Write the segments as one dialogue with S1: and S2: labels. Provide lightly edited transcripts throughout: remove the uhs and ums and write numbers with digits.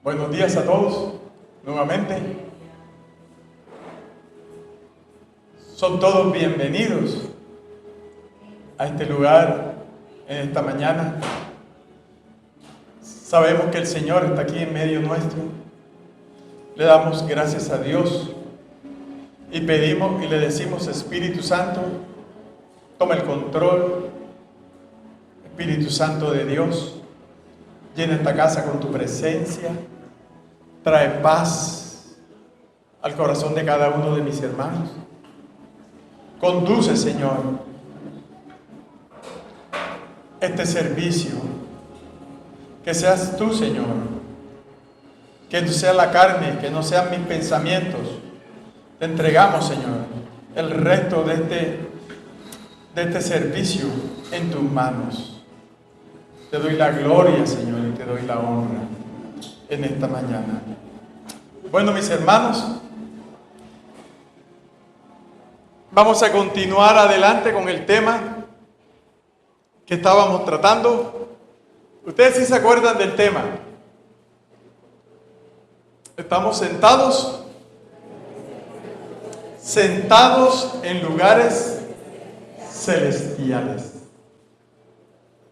S1: Buenos días a todos, nuevamente. Son todos bienvenidos a este lugar en esta mañana. Sabemos que el Señor está aquí en medio nuestro. Le damos gracias a Dios y pedimos y le decimos: Espíritu Santo, toma el control. Espíritu Santo de Dios, llena esta casa con tu presencia. Trae paz al corazón de cada uno de mis hermanos. Conduce, Señor, este servicio. Que seas tú, Señor. Que no sea la carne, que no sean mis pensamientos. Te entregamos, Señor, el resto de este servicio en tus manos. Te doy la gloria, Señor, y te doy la honra en esta mañana. Bueno, mis hermanos, vamos a continuar adelante con el tema que estábamos tratando. Ustedes sí se acuerdan del tema. Estamos sentados en lugares celestiales,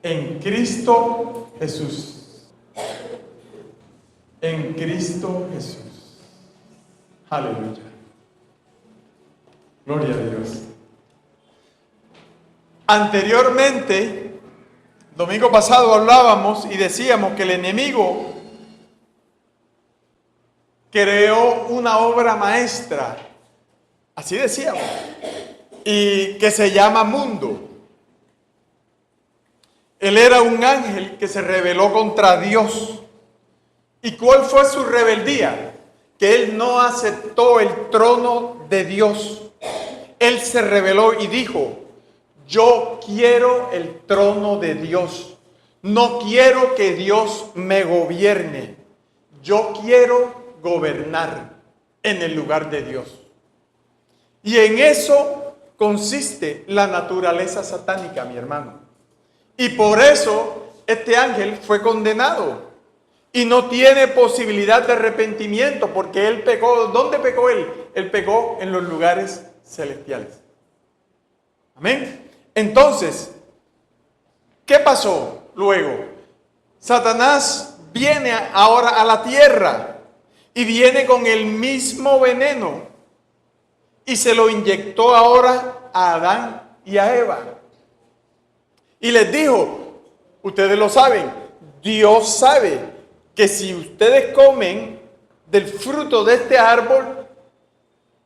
S1: en Cristo Jesús. En Cristo Jesús. Aleluya. Gloria a Dios. Anteriormente, domingo pasado hablábamos y decíamos que el enemigo creó una obra maestra, así decíamos, y que se llama mundo. Él era un ángel que se rebeló contra Dios. ¿Y cuál fue su rebeldía? Que él no aceptó el trono de Dios. Él se rebeló y dijo: yo quiero el trono de Dios. No quiero que Dios me gobierne. Yo quiero gobernar en el lugar de Dios. Y en eso consiste la naturaleza satánica, mi hermano. Y por eso este ángel fue condenado. Y no tiene posibilidad de arrepentimiento porque él pecó. ¿Dónde pecó él? Él pecó en los lugares celestiales. Amén. Entonces, ¿qué pasó luego? Satanás viene ahora a la tierra y viene con el mismo veneno y se lo inyectó ahora a Adán y a Eva. Y les dijo, ustedes lo saben, Dios sabe que si ustedes comen del fruto de este árbol,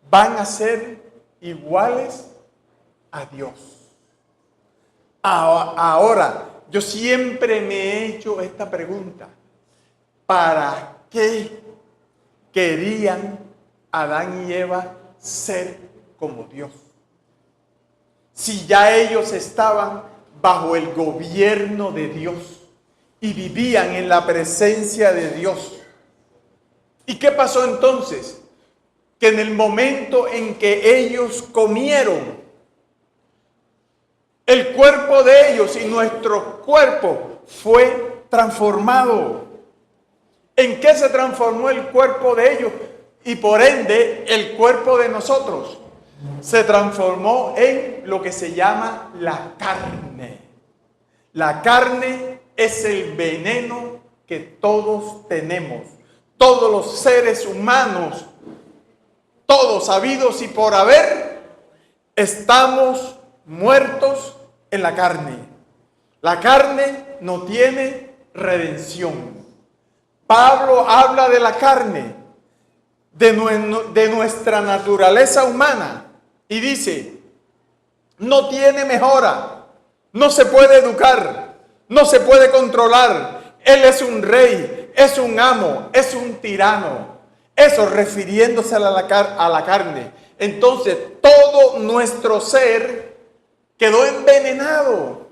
S1: van a ser iguales a Dios. Ahora, yo siempre me he hecho esta pregunta: ¿para qué querían Adán y Eva ser como Dios? Si ya ellos estaban bajo el gobierno de Dios y vivían en la presencia de Dios. ¿Y qué pasó entonces? Que en el momento en que ellos comieron, el cuerpo de ellos y nuestro cuerpo fue transformado. ¿En qué se transformó el cuerpo de ellos? Y por ende, el cuerpo de nosotros se transformó en lo que se llama la carne. La carne es el veneno que todos tenemos. Todos los seres humanos, todos habidos y por haber, estamos muertos en la carne. La carne no tiene redención. Pablo habla de la carne, de nuestra naturaleza humana, y dice: no tiene mejora, no se puede educar, no se puede controlar. Él es un rey, es un amo, es un tirano. Eso refiriéndose a la carne. Entonces todo nuestro ser quedó envenenado.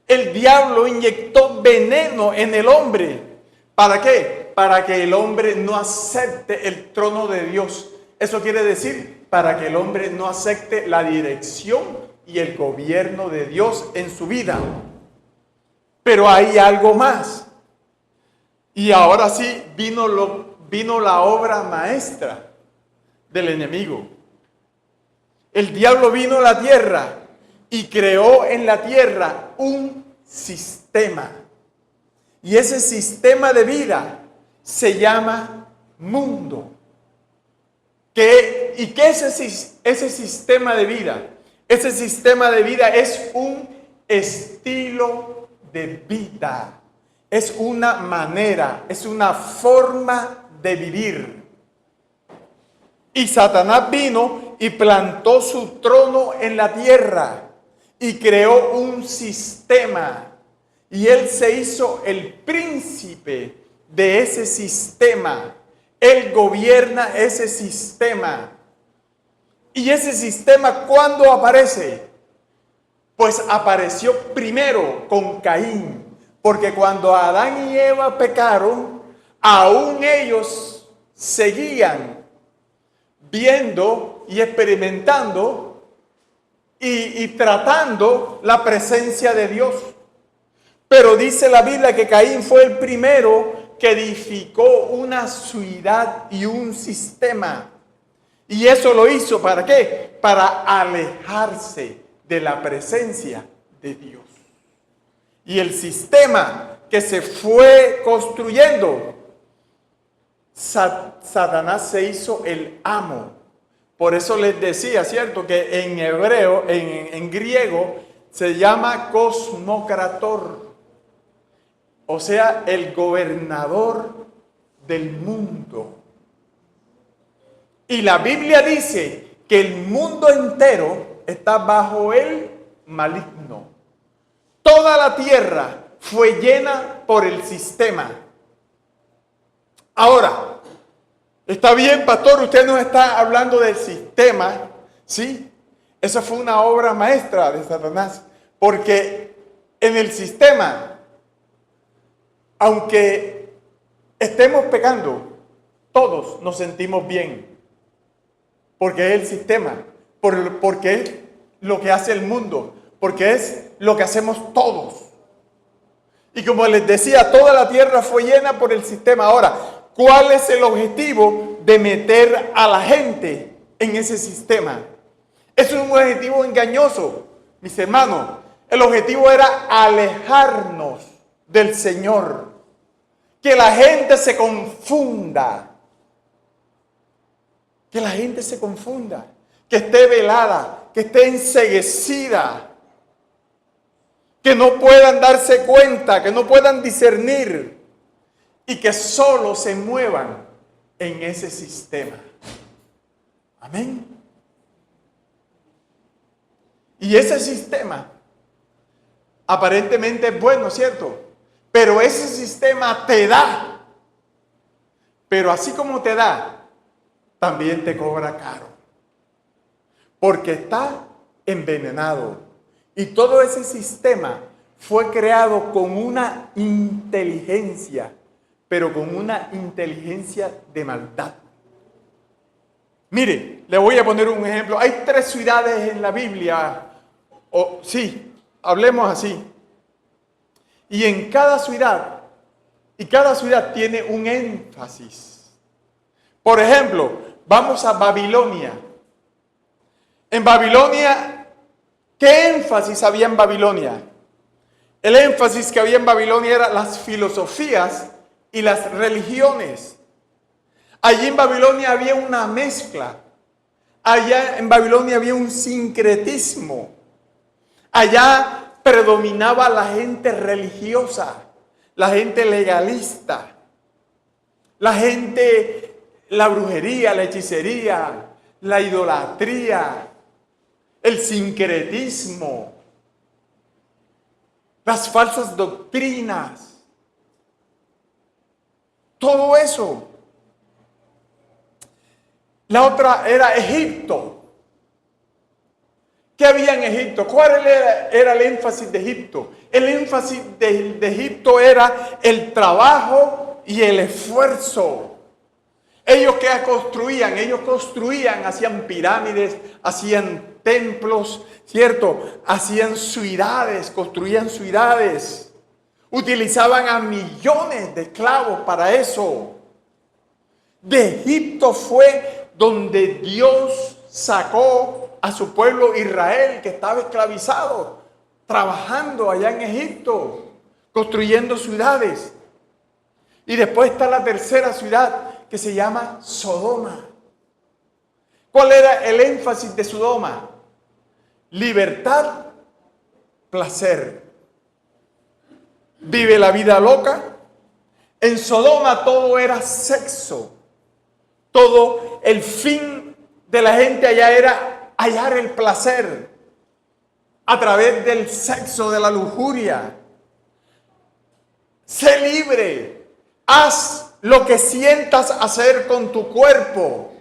S1: El diablo inyectó veneno en el hombre. ¿Para qué? Para que el hombre no acepte el trono de Dios. Eso quiere decir, para que el hombre no acepte la dirección y el gobierno de Dios en su vida. Pero hay algo más. Y ahora sí vino la obra maestra del enemigo. El diablo vino a la tierra y creó en la tierra un sistema. Y ese sistema de vida se llama mundo. ¿Qué es ese sistema de vida? Ese sistema de vida es un estilo de vida. Es una manera, es una forma de vivir. Y Satanás vino y plantó su trono en la tierra y creó un sistema. Y él se hizo el príncipe de ese sistema. Él gobierna ese sistema. Y ese sistema, ¿cuándo aparece? Pues apareció primero con Caín. Porque cuando Adán y Eva pecaron, aún ellos seguían viendo y experimentando y tratando la presencia de Dios. Pero dice la Biblia que Caín fue el primero que edificó una ciudad y un sistema. Y eso lo hizo, ¿para qué? Para alejarse de la presencia de Dios. Y el sistema que se fue construyendo, Satanás se hizo el amo. Por eso les decía, ¿cierto? Que en hebreo, en griego, se llama cosmocrator. O sea, el gobernador del mundo. Y la Biblia dice que el mundo entero está bajo el maligno. Toda la tierra fue llena por el sistema. Ahora, está bien, pastor, usted nos está hablando del sistema, ¿sí? Esa fue una obra maestra de Satanás, porque en el sistema, aunque estemos pecando, todos nos sentimos bien, porque es el sistema, porque es lo que hace el mundo, porque es lo que hacemos todos. Y como les decía, toda la tierra fue llena por el sistema. Ahora, ¿cuál es el objetivo de meter a la gente en ese sistema? Es un objetivo engañoso, mis hermanos. El objetivo era alejarnos del Señor. Que la gente se confunda. Que la gente se confunda. Que esté velada, que esté enceguecida. Que no puedan darse cuenta, que no puedan discernir. Y que solo se muevan en ese sistema. Amén. Y ese sistema aparentemente es bueno, ¿cierto? Pero ese sistema te da. Pero así como te da, también te cobra caro. Porque está envenenado. Y todo ese sistema fue creado con una inteligencia, pero con una inteligencia de maldad. Mire, le voy a poner un ejemplo. Hay 3 ciudades en la Biblia. Sí, hablemos así. Y en cada ciudad tiene un énfasis. Por ejemplo, vamos a Babilonia. En Babilonia, ¿qué énfasis había en Babilonia? El énfasis que había en Babilonia eran las filosofías y las religiones. Allí en Babilonia había una mezcla. Allá en Babilonia había un sincretismo. Allá predominaba la gente religiosa, la gente legalista, la brujería, la hechicería, la idolatría, el sincretismo, las falsas doctrinas, todo eso. La otra era Egipto. ¿Qué había en Egipto? ¿Cuál era el énfasis de Egipto? El énfasis de Egipto era el trabajo y el esfuerzo. Ellos que construían, hacían pirámides, hacían templos, ¿cierto? Hacían ciudades, construían ciudades. Utilizaban a millones de esclavos para eso. De Egipto fue donde Dios sacó a su pueblo Israel, que estaba esclavizado, trabajando allá en Egipto, construyendo ciudades. Y después está la tercera ciudad, que se llama Sodoma. ¿Cuál era el énfasis de Sodoma? Libertad, placer. Vive la vida loca. En Sodoma todo era sexo. Todo el fin de la gente allá era hallar el placer a través del sexo, de la lujuria. Sé libre. Haz lo que sientas hacer con tu cuerpo.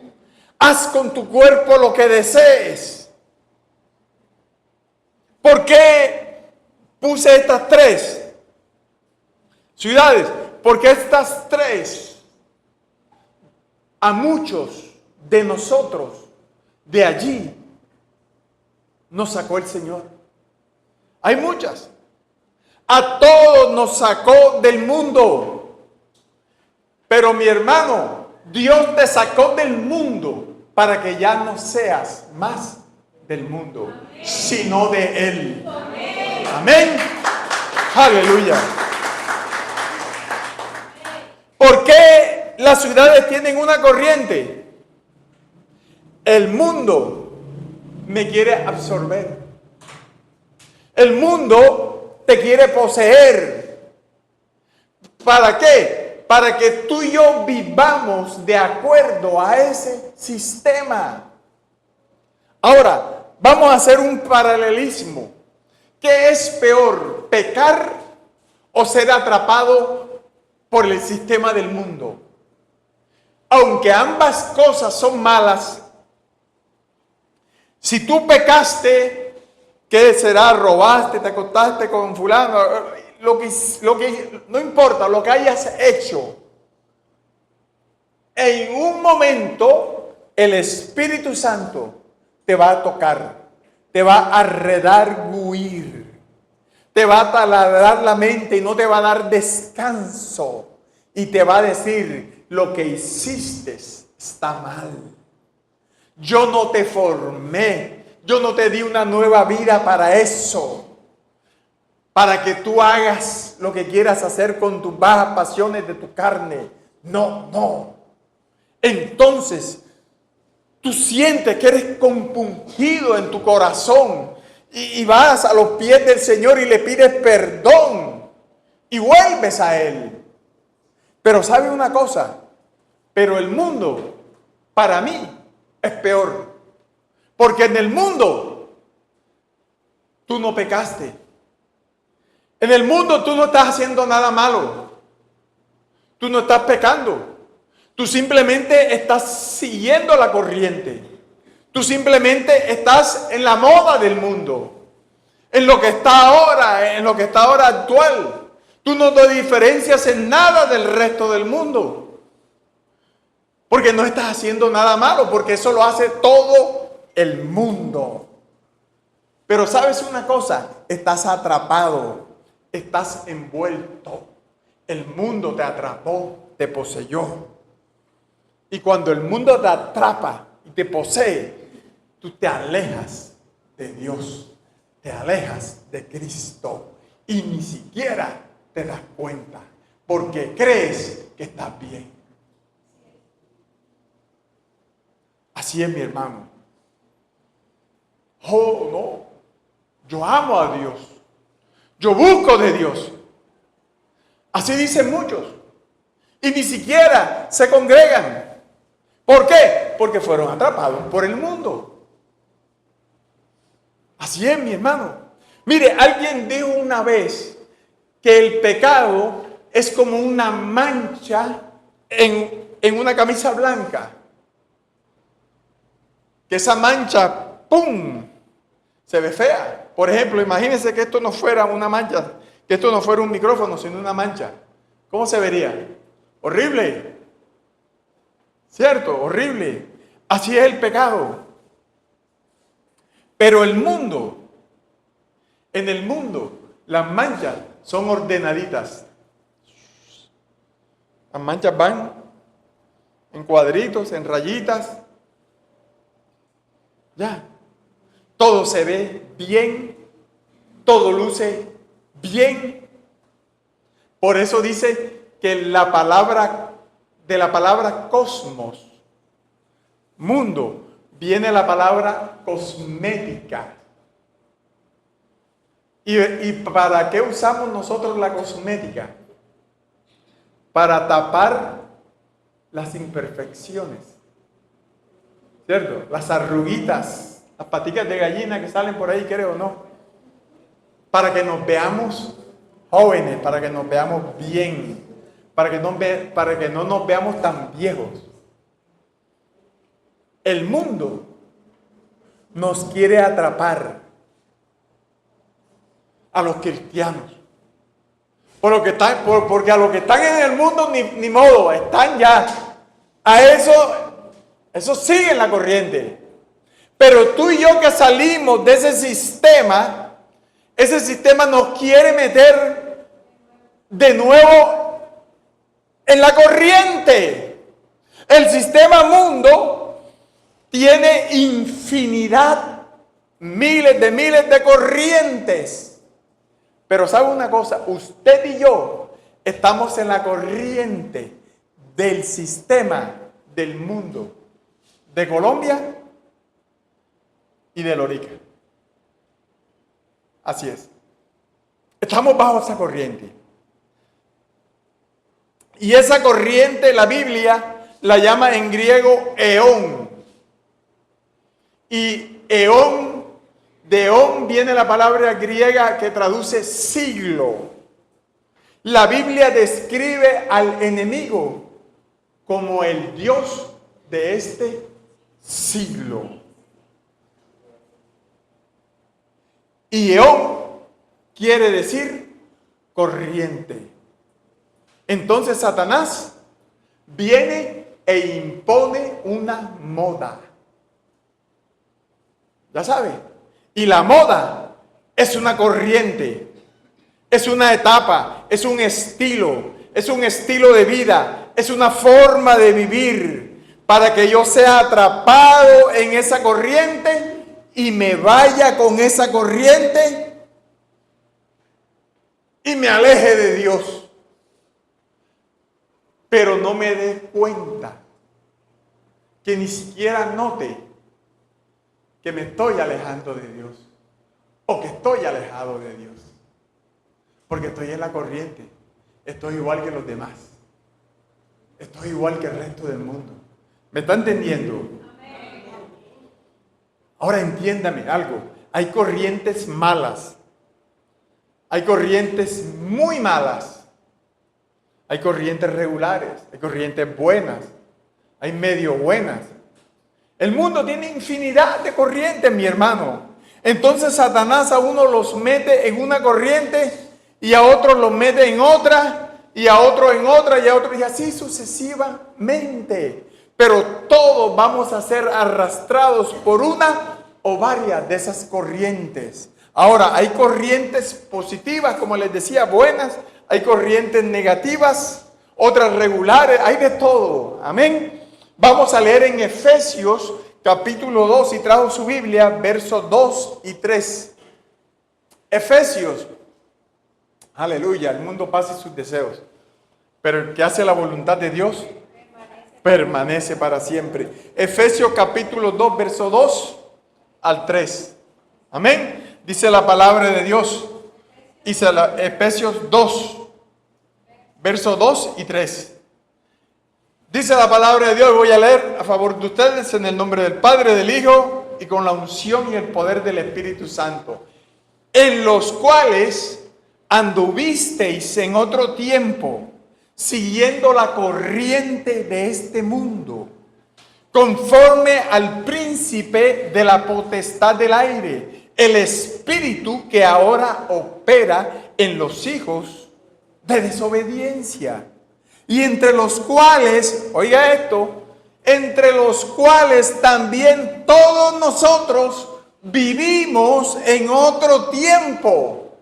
S1: Haz con tu cuerpo lo que desees. ¿Por qué puse estas tres ciudades? Porque estas tres, a muchos de nosotros de allí nos sacó el Señor. Hay muchas. A todos nos sacó del mundo. Pero mi hermano, Dios te sacó del mundo para que ya no seas más del mundo, sino de Él. Amén. Aleluya. ¿Por qué las ciudades tienen una corriente? El mundo me quiere absorber. El mundo te quiere poseer. ¿Para qué? Para que tú y yo vivamos de acuerdo a ese sistema. Ahora, vamos a hacer un paralelismo. ¿Qué es peor, pecar o ser atrapado por el sistema del mundo? Aunque ambas cosas son malas, si tú pecaste, ¿qué será? Robaste, te acostaste con fulano, lo que no importa, lo que hayas hecho. En un momento, el Espíritu Santo te va a tocar, te va a redarguir, te va a taladrar la mente y no te va a dar descanso. Y te va a decir, lo que hiciste está mal. Yo no te formé, yo no te di una nueva vida para eso. Para que tú hagas lo que quieras hacer con tus bajas pasiones de tu carne. No. Entonces, tú sientes que eres compungido en tu corazón y vas a los pies del Señor y le pides perdón y vuelves a Él. Pero ¿sabe una cosa? Pero el mundo, para mí, es peor. Porque en el mundo, tú no pecaste. En el mundo tú no estás haciendo nada malo. Tú no estás pecando. Tú simplemente estás siguiendo la corriente. Tú simplemente estás en la moda del mundo. En lo que está ahora actual. Tú no te diferencias en nada del resto del mundo. Porque no estás haciendo nada malo, porque eso lo hace todo el mundo. Pero ¿sabes una cosa? Estás atrapado. Estás envuelto. El mundo te atrapó, te poseyó. Y cuando el mundo te atrapa y te posee, tú te alejas de Dios, te alejas de Cristo y ni siquiera te das cuenta porque crees que estás bien. Así es, mi hermano. Oh, no. Yo amo a Dios. Yo busco de Dios. Así dicen muchos. Y ni siquiera se congregan. ¿Por qué? Porque fueron atrapados por el mundo. Así es, mi hermano. Mire, alguien dijo una vez que el pecado es como una mancha en una camisa blanca. Que esa mancha, ¡pum!, se ve fea. Por ejemplo, imagínense que esto no fuera una mancha, que esto no fuera un micrófono, sino una mancha. ¿Cómo se vería? Horrible. ¿Cierto? Horrible. Así es el pecado. Pero el mundo, en el mundo, las manchas son ordenaditas. Las manchas van en cuadritos, en rayitas. Ya. Todo se ve bien, todo luce bien. Por eso dice que de la palabra cosmos, mundo, viene la palabra cosmética. ¿Y para qué usamos nosotros la cosmética? Para tapar las imperfecciones, ¿cierto? Las arruguitas, las paticas de gallina que salen por ahí, creo, ¿no? Para que nos veamos jóvenes, para que nos veamos bien, para que no nos veamos tan viejos. El mundo nos quiere atrapar a los cristianos. Porque a los que están en el mundo ni modo, están ya. A eso sigue en la corriente. Pero tú y yo que salimos de ese sistema nos quiere meter de nuevo en la corriente. El sistema mundo tiene infinidad, miles de corrientes. Pero ¿sabe una cosa? Usted y yo estamos en la corriente del sistema del mundo, de Colombia y de Lorica. Así es. Estamos bajo esa corriente. Y esa corriente la Biblia la llama en griego eón. Y eón, de eón viene la palabra griega que traduce siglo. La Biblia describe al enemigo como el Dios de este siglo. Y eón quiere decir corriente. Entonces Satanás viene e impone una moda. Ya sabe. Y la moda es una corriente, es una etapa, es un estilo de vida, es una forma de vivir para que yo sea atrapado en esa corriente y me vaya con esa corriente y me aleje de Dios. Pero no me dé cuenta, que ni siquiera note que me estoy alejando de Dios o que estoy alejado de Dios, porque estoy en la corriente, estoy igual que los demás, estoy igual que el resto del mundo. ¿Me está entendiendo? Ahora entiéndame algo, hay corrientes malas, hay corrientes muy malas, hay corrientes regulares, hay corrientes buenas, hay medio buenas. El mundo tiene infinidad de corrientes, mi hermano. Entonces Satanás a uno los mete en una corriente y a otros los mete en otra y a otros en otra y a otros y así sucesivamente. Pero todos vamos a ser arrastrados por una o varias de esas corrientes. Ahora, hay corrientes positivas, como les decía, buenas. Hay corrientes negativas, otras regulares. Hay de todo. Amén. Vamos a leer en Efesios capítulo 2, si trajo su Biblia, versos 2 y 3. Efesios, aleluya, el mundo pasa sus deseos, pero el que hace la voluntad de Dios permanece para siempre. Efesios capítulo 2, verso 2 al 3. Amén. Dice la palabra de Dios. Dice Efesios 2, verso 2 y 3. Dice la palabra de Dios, voy a leer a favor de ustedes en el nombre del Padre, del Hijo y con la unción y el poder del Espíritu Santo, en los cuales anduvisteis en otro tiempo, siguiendo la corriente de este mundo, conforme al príncipe de la potestad del aire, el espíritu que ahora opera en los hijos de desobediencia. Y entre los cuales, oiga esto, entre los cuales también todos nosotros vivimos en otro tiempo,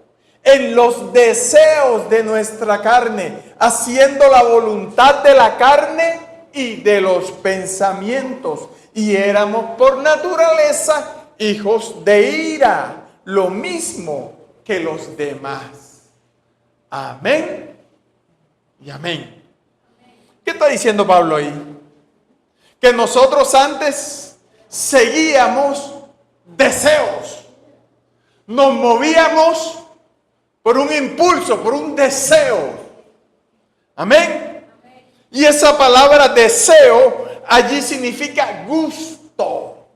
S1: en los deseos de nuestra carne, haciendo la voluntad de la carne y de los pensamientos. Y éramos por naturaleza hijos de ira, lo mismo que los demás. Amén y amén. ¿Qué está diciendo Pablo ahí? Que nosotros antes seguíamos deseos. Nos movíamos por un impulso, por un deseo. Amén. Y esa palabra deseo allí significa gusto.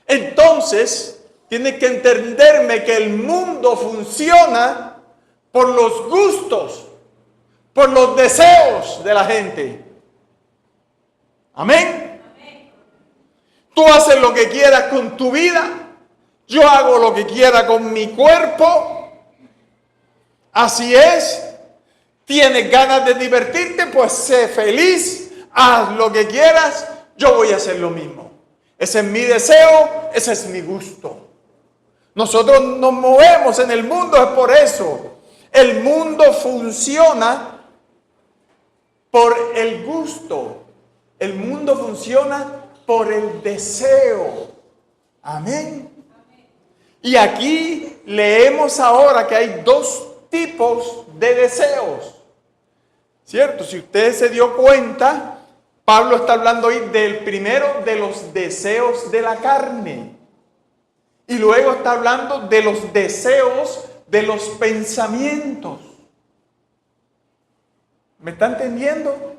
S1: Entonces, tiene que entenderme que el mundo funciona por los gustos, por los deseos de la gente. Amén. Tú haces lo que quieras con tu vida. Yo hago lo que quiera con mi cuerpo. Así es. ¿Tienes ganas de divertirte? Pues sé feliz. Haz lo que quieras. Yo voy a hacer lo mismo. Ese es mi deseo. Ese es mi gusto. Nosotros nos movemos en el mundo, es por eso. El mundo funciona por el gusto. El mundo funciona por el deseo. Amén. Y aquí leemos ahora que hay dos tipos de deseos. ¿Cierto? Si usted se dio cuenta, Pablo está hablando hoy del primero de los deseos de la carne. Y luego está hablando de los deseos de los pensamientos. ¿Me está entendiendo?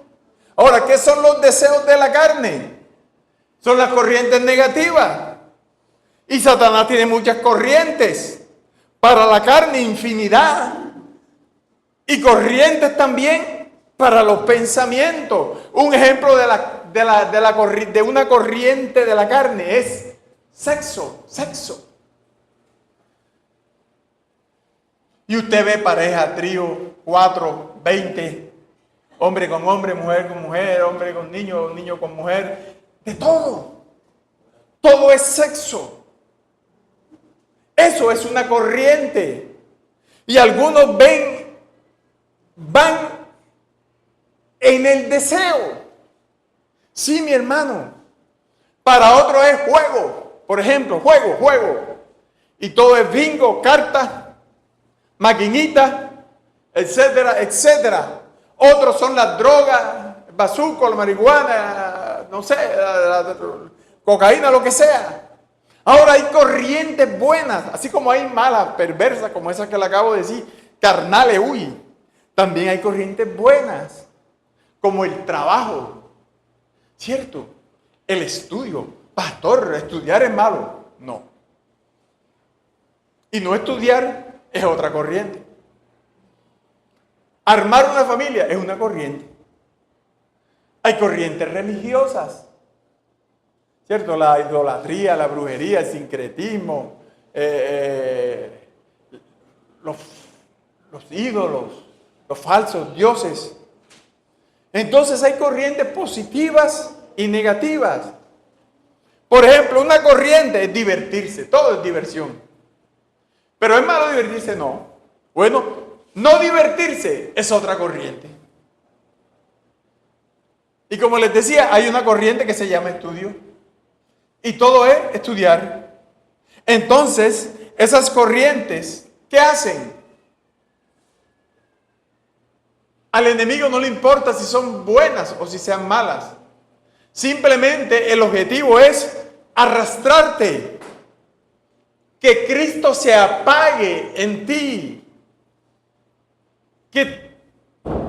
S1: Ahora, ¿qué son los deseos de la carne? Son las corrientes negativas. Y Satanás tiene muchas corrientes. Para la carne, infinidad. Y corrientes también para los pensamientos. Un ejemplo de una corriente de la carne es sexo. Y usted ve pareja, trío, 4, 20, hombre con hombre, mujer con mujer, hombre con niño, niño con mujer, de todo. Todo es sexo. Eso es una corriente. Y algunos van en el deseo. Sí, mi hermano. Para otros es juego. Por ejemplo, juego. Y todo es bingo, cartas, maquinita, etcétera, etcétera. Otros son las drogas, el bazuco, la marihuana, no sé, la cocaína, lo que sea. Ahora hay corrientes buenas, así como hay malas, perversas, como esas que le acabo de decir, carnales, también hay corrientes buenas, como el trabajo, ¿cierto? El estudio. Pastor, estudiar es malo. No. Y no estudiar es otra corriente. Armar una familia es una corriente. Hay corrientes religiosas, ¿cierto? La idolatría, la brujería, el sincretismo, los ídolos, los falsos dioses. Entonces hay corrientes positivas y negativas. Por ejemplo, una corriente es divertirse, todo es diversión. Pero es malo divertirse, no. Bueno, no divertirse es otra corriente. Y como les decía, hay una corriente que se llama estudio. Y todo es estudiar. Entonces, esas corrientes, ¿qué hacen? Al enemigo no le importa si son buenas o si sean malas. Simplemente el objetivo es arrastrarte. Que Cristo se apague en ti. Que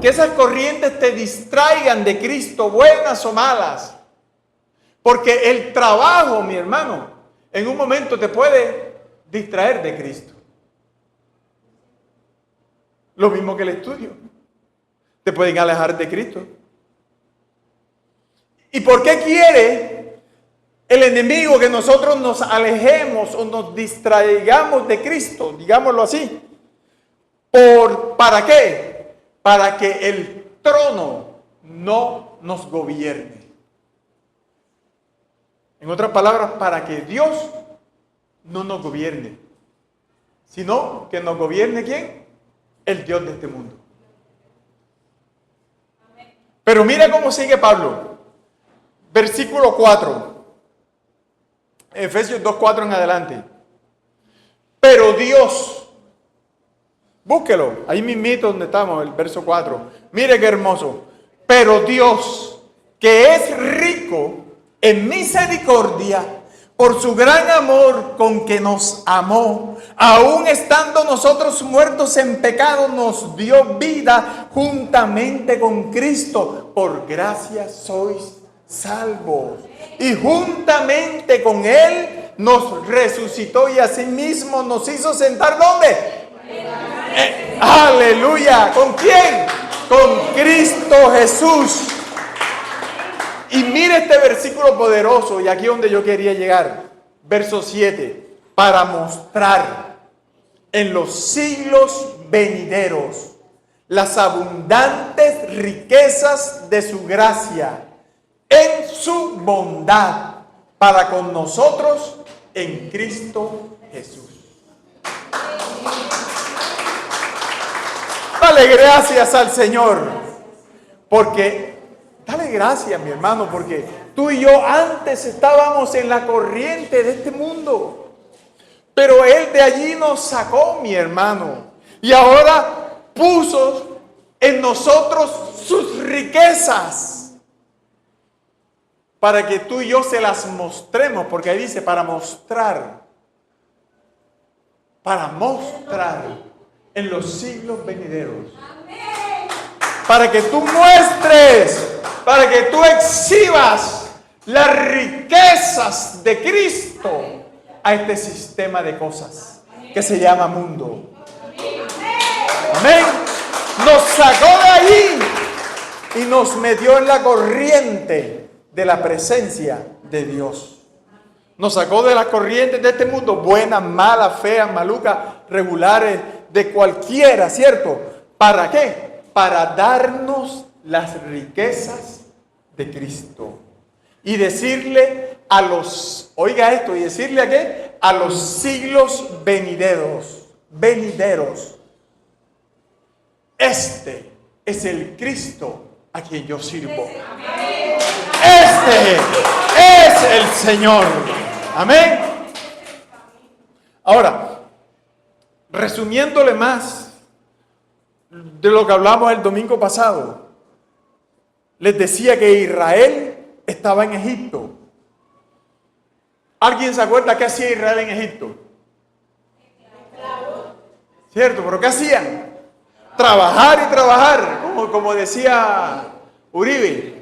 S1: esas corrientes te distraigan de Cristo, buenas o malas. Porque el trabajo, mi hermano, en un momento te puede distraer de Cristo. Lo mismo que el estudio. Te pueden alejar de Cristo. ¿Y por qué quiere el enemigo que nosotros nos alejemos o nos distraigamos de Cristo? Digámoslo así. ¿Para qué? Para que el trono no nos gobierne. En otras palabras, para que Dios no nos gobierne. sino que nos gobierne ¿quién? El Dios de este mundo. Pero mira cómo sigue Pablo. Versículo 4. Efesios 2:4 en adelante. Pero Dios, búsquelo, ahí mismito donde estamos, el verso 4. Mire qué hermoso. Pero Dios, que es rico en misericordia, por su gran amor con que nos amó, aun estando nosotros muertos en pecado, nos dio vida juntamente con Cristo. Por gracia sois salvos. Y juntamente con Él nos resucitó y asimismo nos hizo sentar, ¿dónde? Aleluya. ¿Con quién? Con Cristo Jesús. Y mire este versículo poderoso, y aquí es donde yo quería llegar. Verso 7. Para mostrar en los siglos venideros las abundantes riquezas de su gracia en su bondad para con nosotros en Cristo Jesús. Dale gracias al Señor, porque, dale gracias, mi hermano, porque tú y yo antes estábamos en la corriente de este mundo, pero Él de allí nos sacó, mi hermano, y ahora puso en nosotros sus riquezas, para que tú y yo se las mostremos, porque ahí dice para mostrar en los siglos venideros. Para que tú muestres, para que tú exhibas las riquezas de Cristo a este sistema de cosas que se llama mundo. Amén. Nos sacó de allí y nos metió en la corriente de la presencia de Dios. Nos sacó de las corrientes de este mundo, buenas, malas, feas, malucas, regulares, de cualquiera, ¿cierto? ¿Para qué? Para darnos las riquezas de Cristo. Y decirle a los, oiga esto, y decirle a qué? A los siglos venideros. Este es el Cristo a quien yo sirvo. Este es el Señor. Amén. Ahora, resumiéndole más de lo que hablamos el domingo pasado, les decía que Israel estaba en Egipto. ¿Alguien se acuerda qué hacía Israel en Egipto? ¿Cierto? ¿Pero qué hacían? Trabajar y trabajar, como decía Uribe.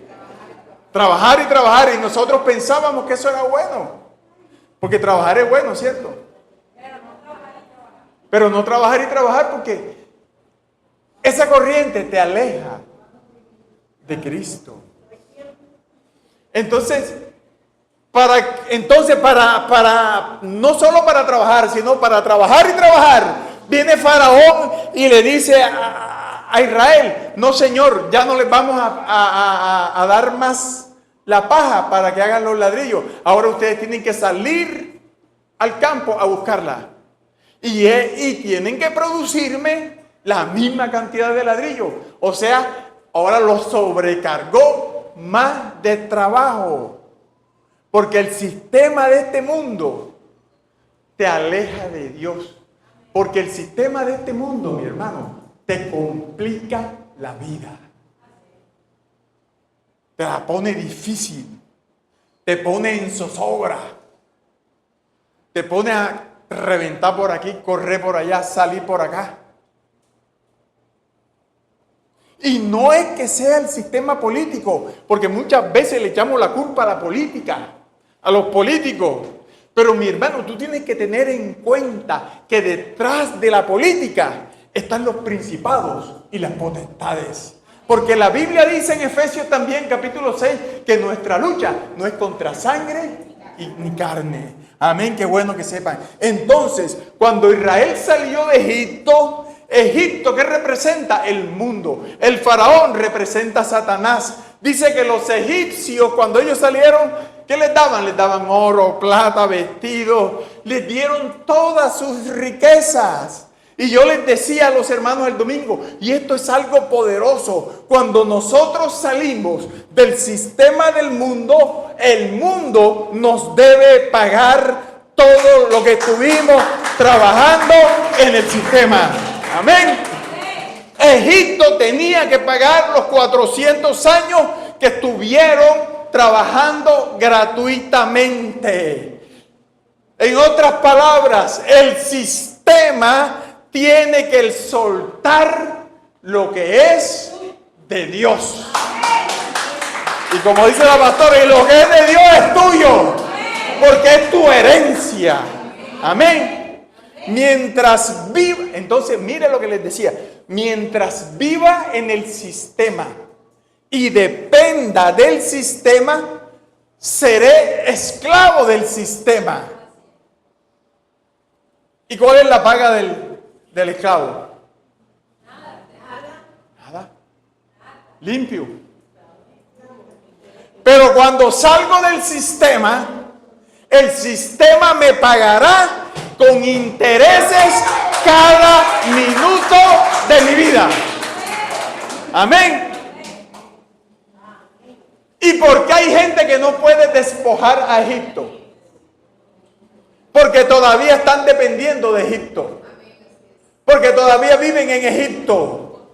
S1: Trabajar y trabajar, y nosotros pensábamos que eso era bueno, porque trabajar es bueno, ¿cierto? Pero no trabajar y trabajar, porque esa corriente te aleja de Cristo. Entonces, para no solo para trabajar, sino para trabajar y trabajar, viene Faraón y le dice a Israel: no, Señor, ya no les vamos a dar más la paja para que hagan los ladrillos. Ahora ustedes tienen que salir al campo a buscarla. Y tienen que producirme la misma cantidad de ladrillos. O sea, ahora los sobrecargó más de trabajo. Porque el sistema de este mundo te aleja de Dios. Porque el sistema de este mundo, mi hermano, te complica la vida. Te la pone difícil. Te pone en zozobra. Te pone a reventar por aquí, correr por allá, salir por acá. Y no es que sea el sistema político, porque muchas veces le echamos la culpa a la política, a los políticos. Pero mi hermano, tú tienes que tener en cuenta que detrás de la política están los principados y las potestades. Porque la Biblia dice en Efesios también, capítulo 6, que nuestra lucha no es contra sangre ni carne. Amén, qué bueno que sepan. Entonces, cuando Israel salió de Egipto, Egipto, ¿qué representa? El mundo. El faraón representa a Satanás. Dice que los egipcios, cuando ellos salieron, ¿Qué les daban? Les daban oro, plata, vestidos, les dieron todas sus riquezas. Y yo les decía a los hermanos el domingo, y esto es algo poderoso, cuando nosotros salimos del sistema del mundo, el mundo nos debe pagar todo lo que estuvimos trabajando en el sistema. Amén. Egipto tenía que pagar los 400 años que estuvieron trabajando gratuitamente. En otras palabras, el sistema tiene que soltar lo que es de Dios. Y como dice la pastora, lo que es de Dios es tuyo, porque es tu herencia. Amén. Mientras viva, entonces mire lo que les decía, mientras viva en el sistema y dependa del sistema, seré esclavo del sistema. ¿Y cuál es la paga del esclavo? Nada. Limpio. Pero cuando salgo del sistema, el sistema me pagará con intereses cada minuto de mi vida. Amén. ¿Y por qué hay gente que no puede despojar a Egipto? Porque todavía están dependiendo de Egipto. Porque todavía viven en Egipto.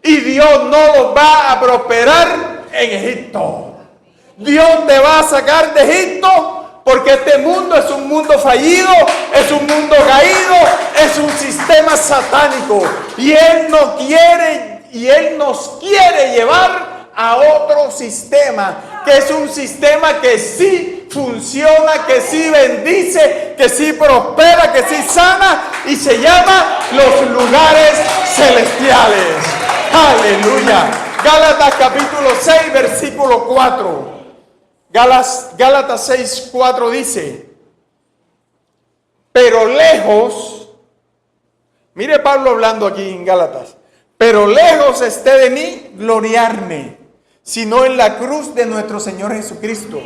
S1: Y Dios no los va a prosperar en Egipto. Dios te va a sacar de Egipto porque este mundo es un mundo fallido, es un mundo caído, es un sistema satánico. Y Él no quiere, y Él nos quiere llevar a otro sistema, que es un sistema que sí funciona, que sí bendice, que sí prospera, que sí sana, y se llama los lugares celestiales. Aleluya. Gálatas capítulo 6, versículo 4. Gálatas 6, 4 dice: pero lejos, mire Pablo hablando aquí en Gálatas, pero lejos esté de mí gloriarme, sino en la cruz de nuestro Señor Jesucristo,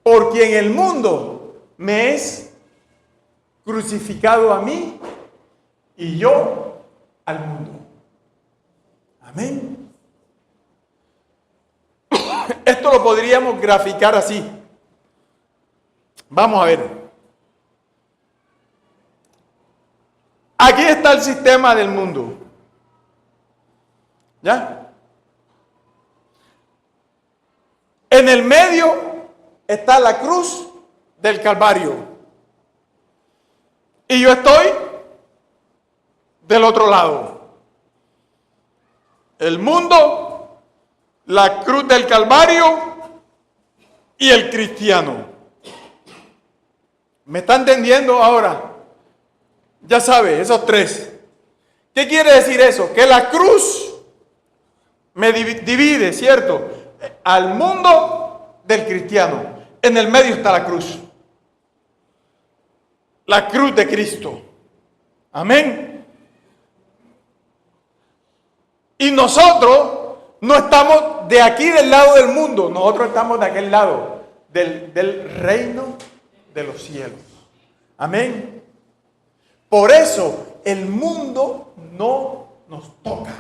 S1: por quien el mundo me es crucificado a mí y yo al mundo. Amén. Esto lo podríamos graficar así. Vamos a ver. Aquí está el sistema del mundo. ¿Ya? En el medio está la cruz del Calvario. Y yo estoy del otro lado. El mundo, la cruz del Calvario y el cristiano. ¿Me está entendiendo ahora? Ya sabe, esos tres. ¿Qué quiere decir eso? Que la cruz me divide, ¿cierto? Al mundo del cristiano. En el medio está la cruz. La cruz de Cristo. Amén. Y nosotros no estamos de aquí del lado del mundo. Nosotros estamos de aquel lado. Del reino de los cielos. Amén. Por eso el mundo no nos toca.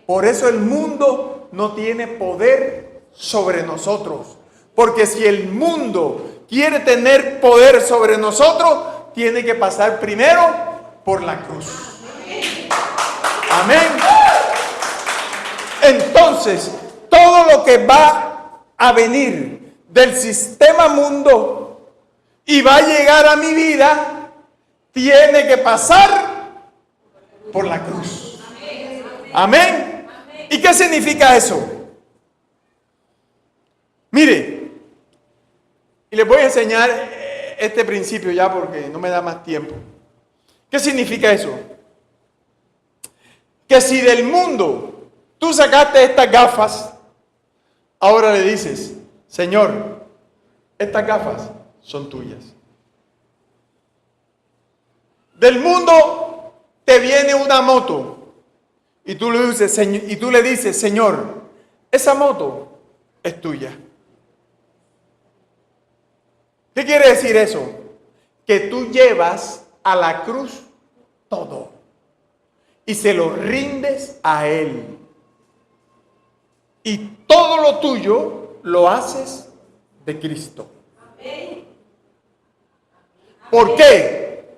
S1: Por eso el mundo no tiene poder sobre nosotros. Porque si el mundo quiere tener poder sobre nosotros, tiene que pasar primero por la cruz. Amén. Entonces, todo lo que va a venir del sistema mundo y va a llegar a mi vida, tiene que pasar por la cruz. Amén. ¿Y qué significa eso? Mire, y les voy a enseñar este principio ya porque no me da más tiempo. ¿Qué significa eso? Que si del mundo tú sacaste estas gafas, ahora le dices: Señor, estas gafas son tuyas. Del mundo te viene una moto y tú le dices: Señor, esa moto es tuya. ¿Qué quiere decir eso? Que tú llevas a la cruz todo y se lo rindes a Él. Y todo lo tuyo lo haces de Cristo. ¿Por qué?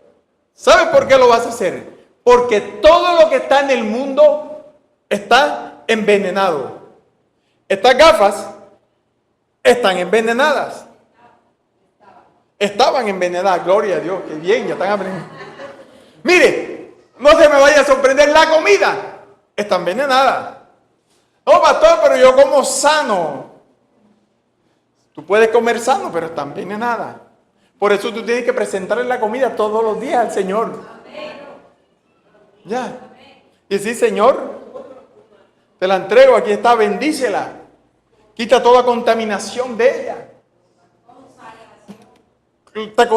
S1: ¿Sabes por qué lo vas a hacer? Porque todo lo que está en el mundo está envenenado. Estas gafas están envenenadas. Estaban envenenadas, gloria a Dios, que bien, ya están aprendiendo. Mire, no se me vaya a sorprender la comida. Está envenenada. No, pastor, pero yo como sano. Tú puedes comer sano, pero está envenenada. Por eso tú tienes que presentarle la comida todos los días al Señor. Ya. Y sí, Señor, te la entrego, aquí está, bendícela. Quita toda contaminación de ella.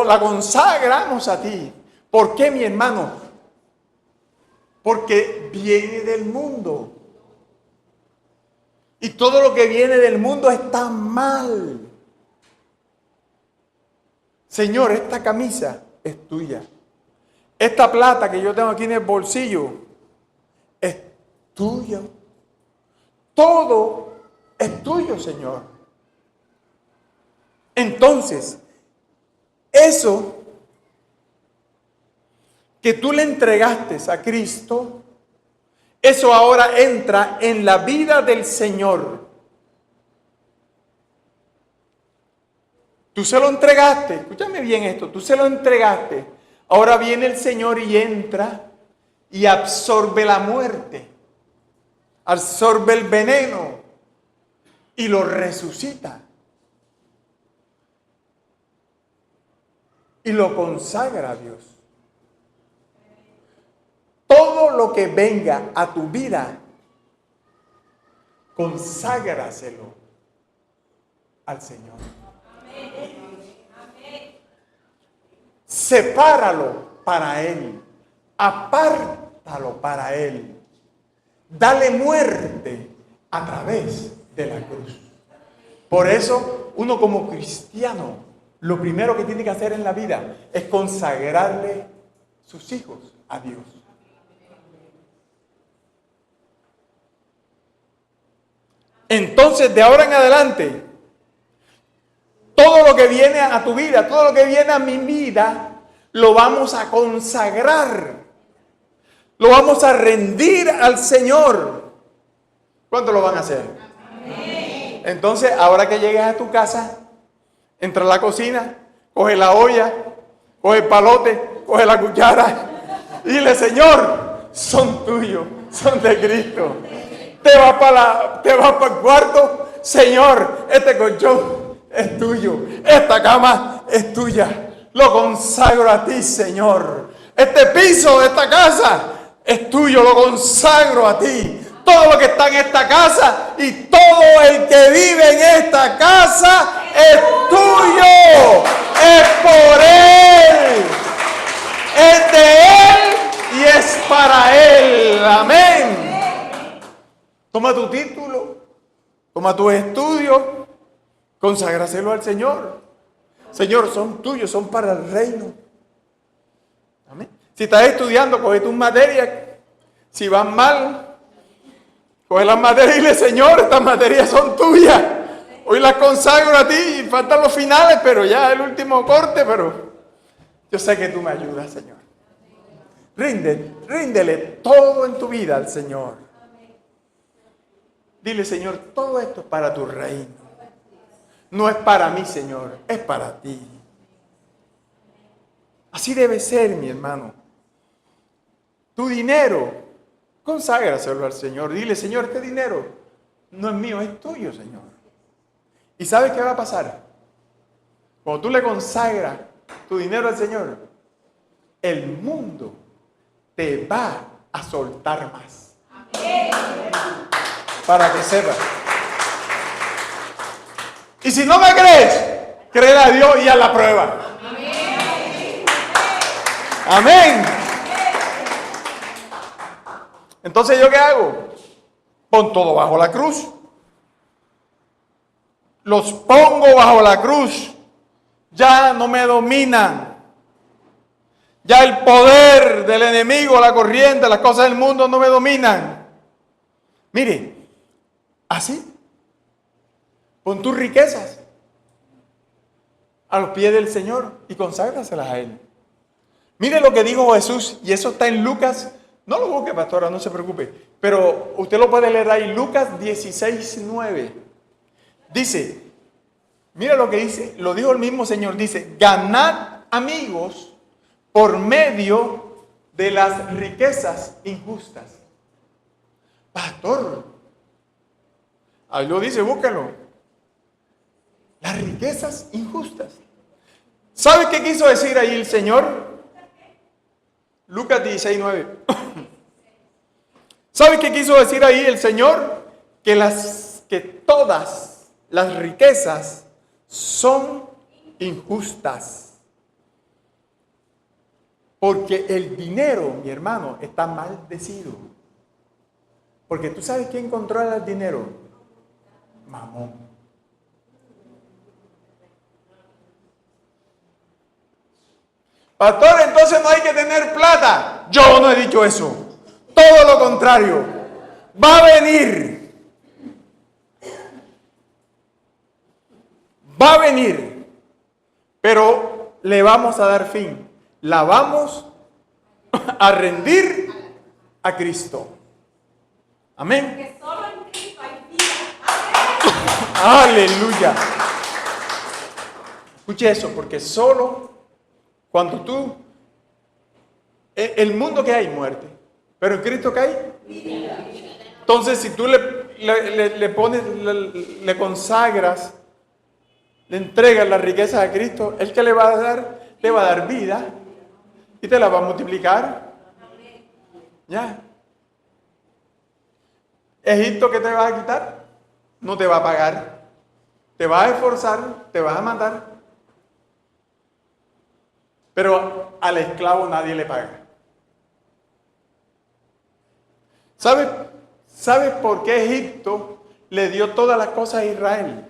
S1: La consagramos a ti. ¿Por qué, mi hermano? Porque viene del mundo. Y todo lo que viene del mundo está mal. Señor, esta camisa es tuya. Esta plata que yo tengo aquí en el bolsillo es tuya. Todo es tuyo, Señor. Entonces, eso que tú le entregaste a Cristo, eso ahora entra en la vida del Señor. Tú se lo entregaste, escúchame bien esto, tú se lo entregaste. Ahora viene el Señor y entra y absorbe la muerte, absorbe el veneno y lo resucita. Y lo consagra a Dios. Todo lo que venga a tu vida, conságraselo al Señor. Sepáralo para Él. Apártalo para Él. Dale muerte a través de la cruz. Por eso, uno como cristiano, lo primero que tiene que hacer en la vida es consagrarle sus hijos a Dios. Entonces, de ahora en adelante, todo lo que viene a tu vida, todo lo que viene a mi vida, lo vamos a consagrar. Lo vamos a rendir al Señor. ¿Cuánto lo van a hacer? Amén. Entonces, ahora que llegues a tu casa, entra a la cocina, coge la olla, coge el palote, coge la cuchara y dile, Señor, son tuyos, son de Cristo. Te vas para el cuarto, Señor, este colchón es tuyo, esta cama es tuya, lo consagro a ti, Señor. Este piso de esta casa es tuyo, lo consagro a ti. Todo lo que está en esta casa y todo el que vive en esta casa es tuyo, es por Él, es de Él y es para Él. Amén. Toma tu título, toma tus estudios, conságraselo al Señor. Señor, son tuyos, son para el reino. Amén. Si estás estudiando, coge tus materias. Si van mal, coge las materias y dile, Señor, estas materias son tuyas. Hoy las consagro a ti y faltan los finales, pero ya el último corte, pero yo sé que tú me ayudas, Señor. Ríndele todo en tu vida al Señor. Dile, Señor, todo esto es para tu reino. No es para mí, Señor, es para ti. Así debe ser, mi hermano. Tu dinero, conságraselo al Señor. Dile, Señor, este dinero no es mío, es tuyo, Señor. ¿Y sabes qué va a pasar? Cuando tú le consagras tu dinero al Señor, el mundo te va a soltar más. Amén. Para que sepas. Y si no me crees, créele a Dios y a la prueba. Amén. Amén. Entonces, ¿yo qué hago? Pon todo bajo la cruz. Los pongo bajo la cruz. ya no me dominan. Ya el poder del enemigo, la corriente, las cosas del mundo no me dominan. Mire, así, pon tus riquezas a los pies del Señor y conságraselas a Él. Mire lo que dijo Jesús, y eso está en Lucas. No lo busque, pastora, no se preocupe. Pero usted lo puede leer ahí, Lucas 16:9. Dice, mira lo que dice, lo dijo el mismo Señor, dice, ganad amigos por medio de las riquezas injustas. Pastor, ahí lo dice, búscalo. Las riquezas injustas. ¿Sabe qué quiso decir ahí el Señor? Lucas 16:9. ¿Sabe qué quiso decir ahí el Señor? Que todas las riquezas son injustas. Porque el dinero, mi hermano, está maldecido. Porque tú sabes quién controla el dinero. Mamón. Pastor, entonces no hay que tener plata. Yo no he dicho eso. Todo lo contrario. Va a venir. Va a venir. Pero le vamos a dar fin. La vamos a rendir a Cristo. Amén.
S2: Porque solo en Cristo hay vida.
S1: Aleluya. Escuche eso, porque solo cuando tú, el mundo que hay muerte, pero en Cristo que hay vida. Entonces si tú le pones, le consagras, le entregas las riquezas a Cristo, Él que le va a dar vida y te la va a multiplicar. Ya. Egipto, ¿qué te va a quitar? No te va a pagar. Te va a esforzar, te vas a matar. Pero al esclavo nadie le paga. ¿Sabe por qué Egipto le dio todas las cosas a Israel?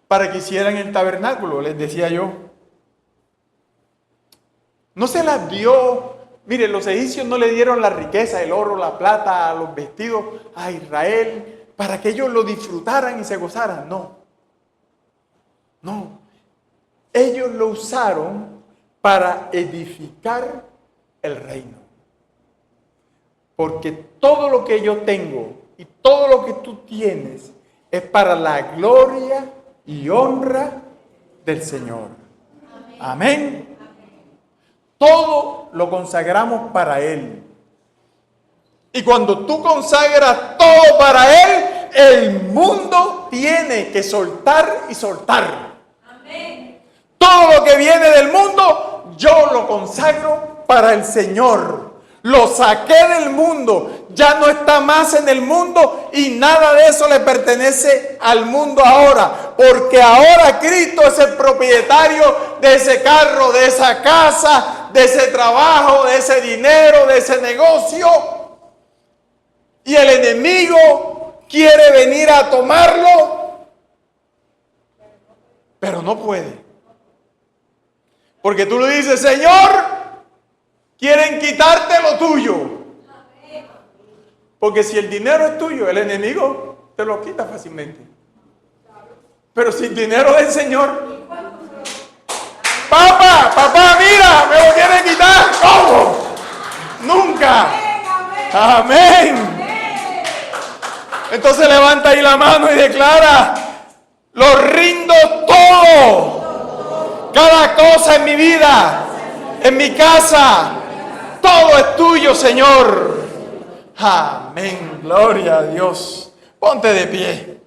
S1: Para que hicieran el tabernáculo, les decía yo. No se las dio. Mire, los egipcios no le dieron la riqueza, el oro, la plata, los vestidos a Israel para que ellos lo disfrutaran y se gozaran. No. No. Ellos lo usaron para edificar el reino. Porque todo lo que yo tengo y todo lo que tú tienes es para la gloria y honra del Señor. Amén. Todo lo consagramos para Él. Y cuando tú consagras todo para Él, el mundo tiene que soltar y soltar.
S2: Amén.
S1: Todo lo que viene del mundo, yo lo consagro para el Señor. Lo saqué del mundo, ya no está más en el mundo y nada de eso le pertenece al mundo ahora. Porque ahora Cristo es el propietario de ese carro, de esa casa, de ese trabajo, de ese dinero, de ese negocio. Y el enemigo quiere venir a tomarlo, pero no puede. Porque tú le dices, Señor, quieren quitarte lo tuyo. Porque si el dinero es tuyo, el enemigo te lo quita fácilmente. Pero si el dinero del Señor, papá, mira, me lo quiere quitar. ¿Cómo? Nunca. Amén. Entonces levanta ahí la mano y declara, lo rindo todo. Cada cosa en mi vida, en mi casa, todo es tuyo, Señor. Amén. Gloria a Dios. Ponte de pie.